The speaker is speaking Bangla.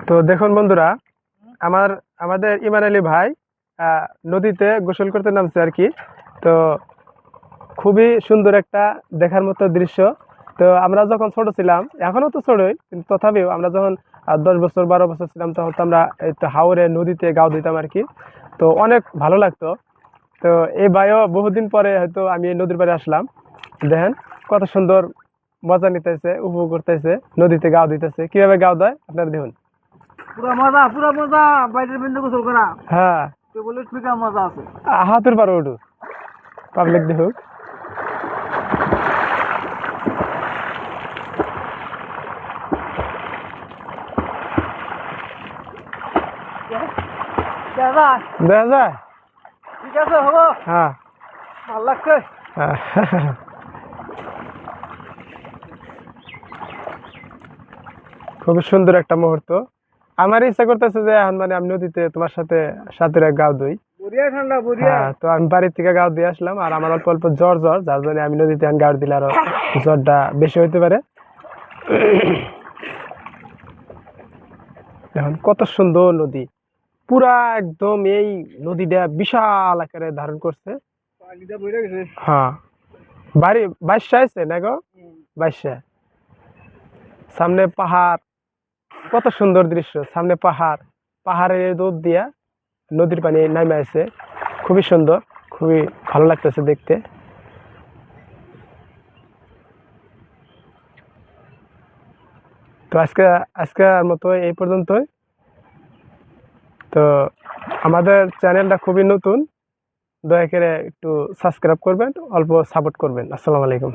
তো দেখুন বন্ধুরা, আমাদের ইমান আলী ভাই নদীতে গোসল করতে নামছে আর কি। তো খুবই সুন্দর একটা দেখার মতো দৃশ্য। তো আমরা যখন ছোট ছিলাম, এখনো তো ছোটই, কিন্তু তথাপিও আমরা যখন 10 বছর 12 বছর ছিলাম, তখন তো আমরা এই তো হাওরে নদীতে গাও দিতাম আর কি। তো অনেক ভালো লাগতো। তো এই ভাইও বহুদিন পরে হয়তো আমি এই নদীর পাড়ে আসলাম। দেখেন কত সুন্দর মজা নিতেছে, উপভোগ করতেছে, নদীতে গাও দিতেছে। কিভাবে গাও দেয় আপনারা দেখুন। পুরা মজা বাইরের বিন্দু গোসল করা। হ্যাঁ, কেবলের থেকে মজা আছে। হাতের পারো ওঠু, পাবলিক দেখুক। দাদা দেখা যায়। ঠিক আছে হবো, হ্যাঁ, ভাল লাগছে। হ্যাঁ। খুবই সুন্দর একটা মুহূর্ত। আমার ইচ্ছা করতেছে যে এখন মানে আমি নদীতে তোমার সাথে সাঁতুরে গাও দিই। বড়িয়া ঠান্ডা বড়িয়া। হ্যাঁ, তো আমি বাড়ি থেকে গাও দিয়ে আসলাম, আর আমার অল্প অল্প জ্বর জ্বর, যার জন্য আমি নদীতে এখন গাও দিলে আরো জ্বরটা বেশি হইতে পারে। এখন কত সুন্দর নদী, পুরা একদম এই নদীটা বিশাল আকারে ধারণ করছে। পানিটা বইরে গেছে। হ্যাঁ, বাড়ি 22 আছে না গো, 22। সামনে পাহাড়, কত সুন্দর দৃশ্য। সামনে পাহাড়, পাহাড়ের দুধ দিয়া নদীর পানি নামে আছে। খুবই সুন্দর, খুবই ভালো লাগতেছে দেখতে। তো আজকের মতো এই পর্যন্তই। তো আমাদের চ্যানেলটা খুবই নতুন, দয়া করে একটু সাবস্ক্রাইব করবেন, অল্প সাপোর্ট করবেন। আসসালামু আলাইকুম।